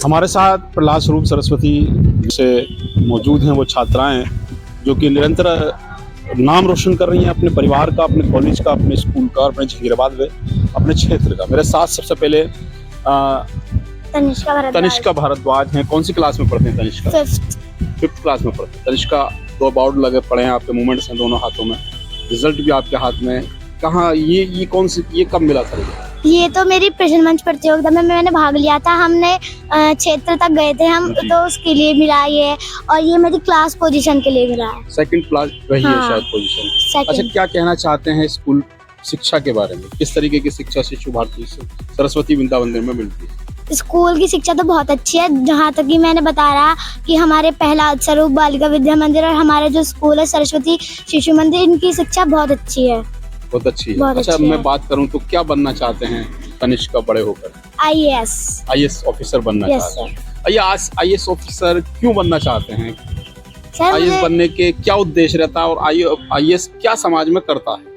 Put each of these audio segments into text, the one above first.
हमारे साथ प्रहलाद स्वरूप सरस्वती से मौजूद हैं वो छात्राएं जो कि निरंतर नाम रोशन कर रही हैं अपने परिवार का, अपने कॉलेज का, अपने स्कूल का और अपने जहांगीराबाद में अपने क्षेत्र का। मेरे साथ सबसे पहले तनिष्का भारद्वाज हैं। कौन सी क्लास में पढ़ते हैं तनिष्का? फिफ्थ क्लास में पढ़ते हैं। तनिष्का, दो अवार्ड लगे पड़े हैं आपके, मूवमेंट्स हैं दोनों हाथों में, रिजल्ट भी आपके हाथ में। कहाँ ये कौन सी, ये कब मिला था? ये तो मेरी प्रश्न मंच प्रतियोगिता में मैंने भाग लिया था। हमने क्षेत्र तक गए थे हम, तो उसके लिए मिला ये, और ये मेरी क्लास पोजीशन के लिए मिला है। सेकंड क्लास रही है शायद पोजीशन। अच्छा, क्या कहना चाहते हैं स्कूल शिक्षा के बारे में? किस तरीके की शिक्षा शिशु भारती सरस्वती विद्या मंदिर में मिलती है? स्कूल की शिक्षा तो बहुत अच्छी है। जहाँ तक कि मैंने बता रहा कि हमारे पहला स्वरूप बालिका विद्या मंदिर और हमारे जो स्कूल है सरस्वती शिशु मंदिर, इनकी शिक्षा बहुत अच्छी है। बहुत अच्छी है। अच्छा, मैं बात करूं तो क्या बनना चाहते हैं तनिष्का बड़े होकर? आईएएस ऑफिसर बनना चाहते हैं। आईएएस ऑफिसर क्यों बनना चाहते हैं? आईएएस बनने के क्या उद्देश्य रहता है और आईएएस क्या समाज में करता है?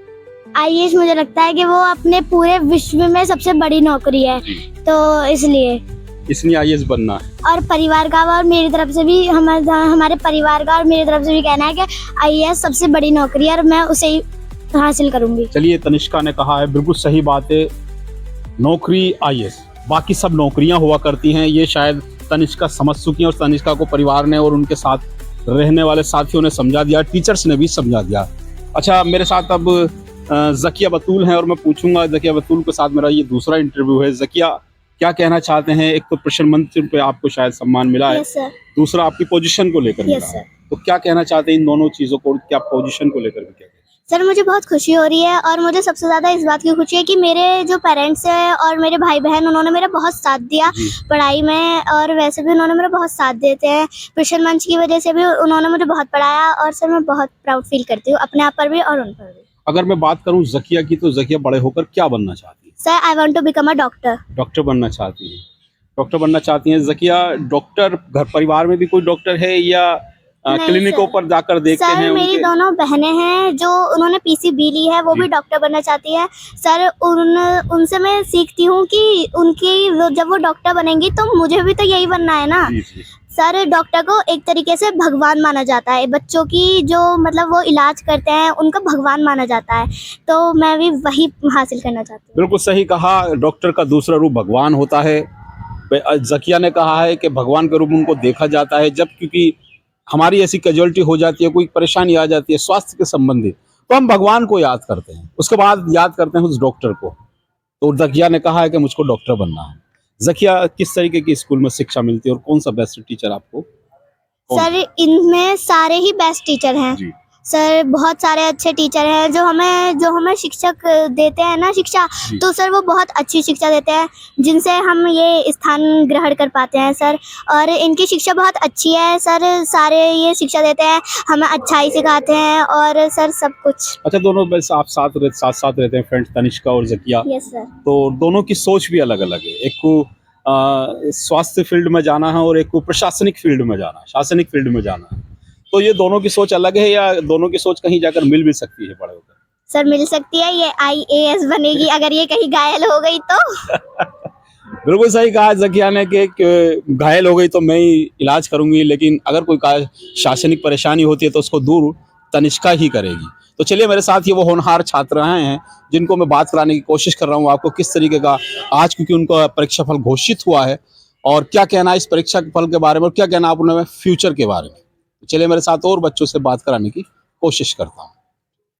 आईएएस मुझे लगता है कि वो अपने पूरे विश्व में सबसे बड़ी नौकरी है, तो इसलिए आईएएस बनना है। और परिवार का और मेरी तरफ से भी, हमारे परिवार का और मेरी तरफ से भी कहना है कि आईएएस सबसे बड़ी नौकरी है और मैं उसे ही हासिल करूंगी। चलिए, तनिष्का ने कहा है, बिल्कुल सही बात है। नौकरी आईएएस, बाकी सब नौकरियां हुआ करती हैं, ये शायद तनिष्का समझ चुकी है और तनिष्का को परिवार ने और उनके साथ रहने वाले साथियों ने समझा दिया, टीचर्स ने भी समझा दिया। अच्छा, मेरे साथ अब ज़किया बतूल हैं और मैं पूछूंगा, ज़किया बतूल के साथ मेरा ये दूसरा इंटरव्यू है। ज़किया, क्या कहना चाहते हैं? एक तो प्रश्न मंच पे आपको शायद सम्मान मिला है, दूसरा आपकी पोजीशन को लेकर मिला है, तो क्या कहना चाहते हैं इन दोनों चीजों को? क्या पोजीशन को लेकर भी क्या? सर, मुझे बहुत खुशी हो रही है और मुझे सबसे ज़्यादा इस बात की खुशी है कि मेरे जो पेरेंट्स हैं और मेरे भाई बहन, उन्होंने मेरा बहुत साथ दिया पढ़ाई में, और वैसे भी उन्होंने मेरा बहुत साथ देते हैं। प्रश्न मंच की वजह से भी उन्होंने मुझे बहुत पढ़ाया और सर मैं बहुत प्राउड फील करती हूँ अपने आप पर भी और उन पर भी। अगर मैं बात करूँ ज़किया की, तो ज़किया बड़े होकर क्या बनना चाहती है? Sir, I want to become a doctor. Doctor बनना चाहती है। डॉक्टर बनना चाहती हैं ज़किया। डॉक्टर घर परिवार में भी कोई डॉक्टर है या क्लिनिकों पर जाकर देखते हैं? सर, मेरी दोनों बहनें हैं जो उन्होंने पीसीबी ली है, वो भी डॉक्टर बनना चाहती है। सर, उनसे मैं सीखती हूँ कि उनकी जब वो डॉक्टर बनेंगी तो मुझे भी तो यही बनना है ना। सर, डॉक्टर को एक तरीके से भगवान माना जाता है। बच्चों की जो मतलब वो इलाज करते हैं, उनका भगवान माना जाता है, तो मैं भी वही हासिल करना चाहती हूँ। बिल्कुल सही कहा। डॉक्टर का दूसरा रूप भगवान होता है। ज़किया ने कहा है कि भगवान के रूप में उनको देखा जाता है। जब क्योंकि हमारी ऐसी कैजुअलिटी हो जाती है, कोई परेशानी आ जाती है स्वास्थ्य के संबंधित, तो हम भगवान को याद करते हैं, उसके बाद याद करते हैं उस डॉक्टर को। तो ज़किया ने कहा है कि मुझको डॉक्टर बनना है। ज़किया, किस तरीके की स्कूल में शिक्षा मिलती है और कौन सा बेस्ट टीचर आपको? सर, इनमें सारे ही बेस्ट टीचर हैं। सर, बहुत सारे अच्छे टीचर हैं जो हमें शिक्षक देते हैं ना शिक्षा, तो सर वो बहुत अच्छी शिक्षा देते हैं जिनसे हम ये स्थान ग्रहण कर पाते हैं सर। और इनकी शिक्षा बहुत अच्छी है सर। सारे ये शिक्षा देते हैं, हमें अच्छाई सिखाते हैं और सर सब कुछ। अच्छा, दोनों बस आप साथ रहते हैं फ्रेंड्स, तनिष्का और ज़किया? Yes sir. तो दोनों की सोच भी अलग अलग है। एक को स्वास्थ्य फील्ड में जाना है और एक को प्रशासनिक फील्ड में जाना है, शासनिक फील्ड में जाना है। तो ये दोनों की सोच अलग है या दोनों की सोच कहीं जाकर मिल भी सकती है बड़े होकर? सर, मिल सकती है। ये आईएएस बनेगी अगर ये कहीं घायल हो गई तो। बिल्कुल सही कहा ज़किया ने कि घायल हो गई तो मैं ही इलाज करूंगी, लेकिन अगर कोई शासनिक परेशानी होती है तो उसको दूर तनिष्का ही करेगी। तो चलिए, मेरे साथ ये वो होनहार छात्राएं हैं जिनको मैं बात कराने की कोशिश कर रहा हूँ आपको किस तरीके का आज, क्योंकि उनका परीक्षा फल घोषित हुआ है, और क्या कहना है इस परीक्षा के फल के बारे में और क्या कहना है अपने फ्यूचर के बारे में। चलिए, मेरे साथ और बच्चों से बात कराने की कोशिश करता हूँ।